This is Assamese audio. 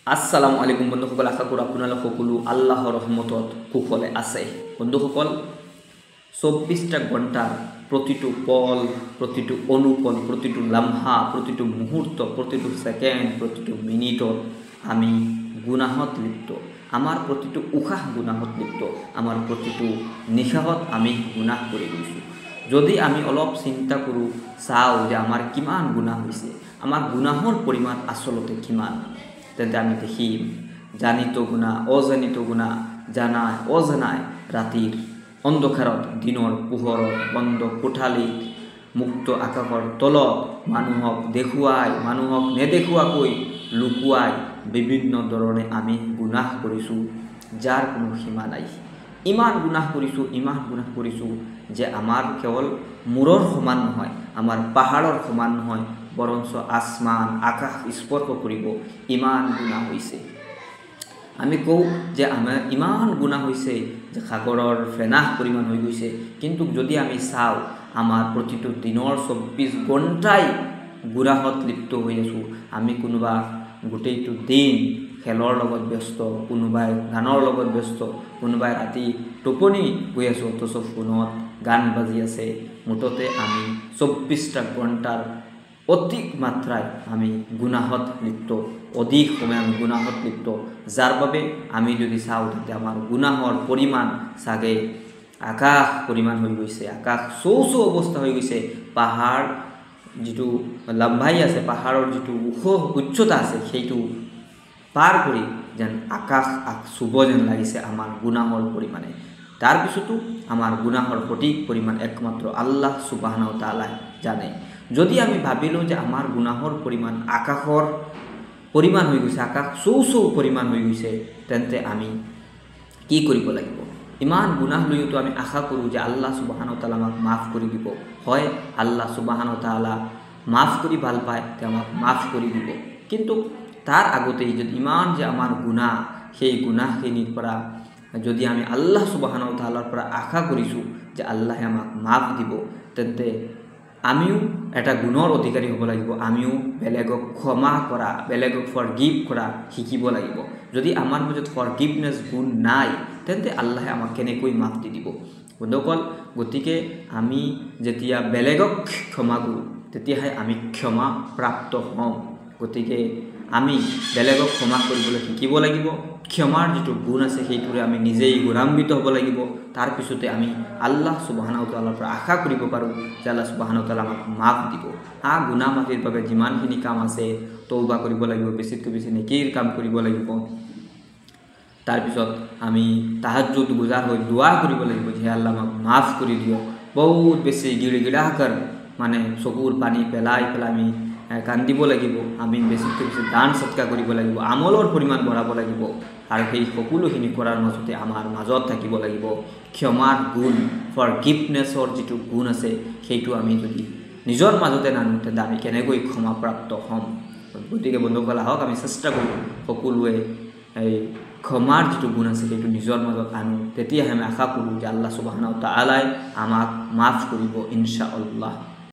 আসসালামু আলাইকুম বন্ধুসকল, আশা কৰোঁ আপোনালোক সকলো আল্লাহৰ ৰহমতত কুশলে আছে। বন্ধুসকল, 24টা ঘণ্টাৰ প্ৰতিটো পল, প্ৰতিটো অনুপল, প্ৰতিটো লাম্হা, প্ৰতিটো মুহূৰ্ত, প্ৰতিটো ছেকেণ্ড, প্ৰতিটো মিনিটত আমি গুনাহত লিপ্ত। আমাৰ প্ৰতিটো উশাহ গুনাহত লিপ্ত। আমাৰ প্ৰতিটো নিশাহত আমি গুনাহ কৰি গৈছোঁ। যদি আমি অলপ চিন্তা কৰোঁ, চাওঁ যে আমাৰ কিমান গুনাহ হৈছে, আমাৰ গুনাহৰ পৰিমাণ আচলতে কিমান, তেন্তে আমি দেখিম জানিত গুণা, অজানিত গুণা, জানাই অজানাই, ৰাতিৰ অন্ধকাৰত, দিনৰ পোহৰত, বন্ধ কোঠালিত, মুক্ত আকাশৰ তলত, মানুহক দেখুৱাই, মানুহক নেদেখুৱাকৈ লুকুৱাই বিভিন্ন ধৰণে আমি গুনাহ কৰিছোঁ, যাৰ কোনো সীমা নাই। ইমান গুনাহ কৰিছোঁ যে আমাৰ কেৱল মূৰৰ সমান নহয়, আমাৰ পাহাৰৰ সমান নহয়, বৰঞ্চ আসমান আকাশ স্পৰ্শ কৰিব ইমান গুনাহ হৈছে। আমি কওঁ যে আমাৰ ইমান গুনাহ হৈছে যে সাগৰৰ ফেনাহ পৰিমাণ হৈ গৈছে, কিন্তু যদি আমি চাওঁ আমাৰ প্ৰতিটো দিনৰ 24 ঘণ্টাই গুনাহত লিপ্ত হৈ আছোঁ। আমি কোনোবা গোটেইটো দিন খেলৰ লগত ব্যস্ত, কোনোবাই গানৰ লগত ব্যস্ত, কোনোবাই ৰাতি টোপনি গৈ আছোঁ অথচ ফোনত গান বাজি আছে। মুঠতে আমি 24টা ঘণ্টাৰ অধিক মাত্রায় আমি গুনাহত লিপ্ত, অধিক সময় আমি গুনাহত লিপ্ত, যার বাবে আমি যদি চাওঁ তাতে আমার গুনাহর পরিমাণ চাগে আকাশ পরিমাণ হৈ গৈছে, আকাশ চৌ অৱস্থা হৈ গৈছে। পাহাৰ যিটো লম্বাই আছে, পাহাৰৰ যিটো উচ্চতা আছে, সেইটো পাৰ কৰি যেন আকাশ চুব যেন লাগিছে আমাৰ গুনাহৰ পৰিমাণে। তাৰপিছতো আমাৰ গুনাহৰ সঠিক পৰিমাণ একমাত্ৰ আল্লাহ সুবহানাহু তাআলা জানে। যদি আমি ভাবিলোঁ যে আমাৰ গুনাহৰ পৰিমাণ আকাশৰ পৰিমাণ হৈ গৈছে, আকাশ চৌ পৰিমাণ হৈ গৈছে, তেন্তে আমি কি কৰিব লাগিব? ইমান গুনাহ লৈতো আমি আশা কৰোঁ যে আল্লাহ সুবহানাহু তাআলা আমাক মাফ কৰি দিব। হয়, আল্লাহ সুবহানাহু তাআলা মাফ কৰি ভাল পায়, তেওঁ আমাক মাফ কৰি দিব, কিন্তু তাৰ আগতেই যদি ইমান যে আমাৰ গুনাহ, সেই গুনাহখিনিৰ পৰা যদি আমি আল্লাহ সুবহানাহু তাআলাৰ পৰা আশা কৰিছোঁ যে আল্লাহে আমাক মাফ দিব, তেন্তে আমিও এটা গুণৰ অধিকাৰী হ'ব লাগিব। আমিও বেলেগক ক্ষমা কৰা, বেলেগক ফৰগিভ কৰা শিকিব লাগিব। যদি আমাৰ মাজত ফৰগিভনেছ গুণ নাই, তেন্তে আল্লাহে আমাক কেনেকৈ মাফ দি দিব? বন্ধুসকল, গতিকে আমি যেতিয়া বেলেগক ক্ষমা কৰোঁ, তেতিয়াহে আমি ক্ষমা প্ৰাপ্ত হ'ম। গতিকে আমি বেলেগক ক্ষমা কৰিবলৈ শিকিব লাগিব। ক্ষমাৰ যিটো গুণ আছে, সেইটোৰে আমি নিজেই গৌৰৱান্বিত হ'ব লাগিব। তাৰপিছতে আমি আল্লাহ সুবহানাহু তাআলাৰ পৰা আশা কৰিব পাৰোঁ যে আল্লাহ সুবহানাহু তাআলা আমাক মাফ দিব। গুনাহ মাফিৰ বাবে যিমানখিনি কাম আছে, তওবা কৰিব লাগিব, বেছিতকৈ বেছি নেকিৰ কাম কৰিব লাগিব। তাৰপিছত আমি তাহাজ্জুদ গুজাৰ হৈ দোৱা কৰিব লাগিব যে আল্লাহ আমাক মাফ কৰি দিয়ক। বহুত বেছি গিড়গিড়াকৰ মানে চকুৰ পানী পেলাই আমি কান্দিব লাগিব। আমি বেছিতকৈ বেছি দান সৎকাৰ কৰিব লাগিব, আমলৰ পৰিমাণ বঢ়াব লাগিব, আৰু সেই সকলোখিনি কৰাৰ মাজতে আমাৰ মাজত থাকিব লাগিব ক্ষমাৰ গুণ, ফৰগিভনেছৰ যিটো গুণ আছে, সেইটো আমি যদি নিজৰ মাজতে নানো, তেন্তে আমি কেনেকৈ ক্ষমাপ্ৰাপ্ত হ'ম? গতিকে বন্ধুসকল, আহক আমি চেষ্টা কৰোঁ সকলোৱে এই ক্ষমাৰ যিটো গুণ আছে সেইটো নিজৰ মাজত আনো। তেতিয়াহে আমি আশা কৰোঁ যে আল্লাহ সুবহানাহু তাআলাই আমাক মাফ কৰিব ইনশাআল্লাহ।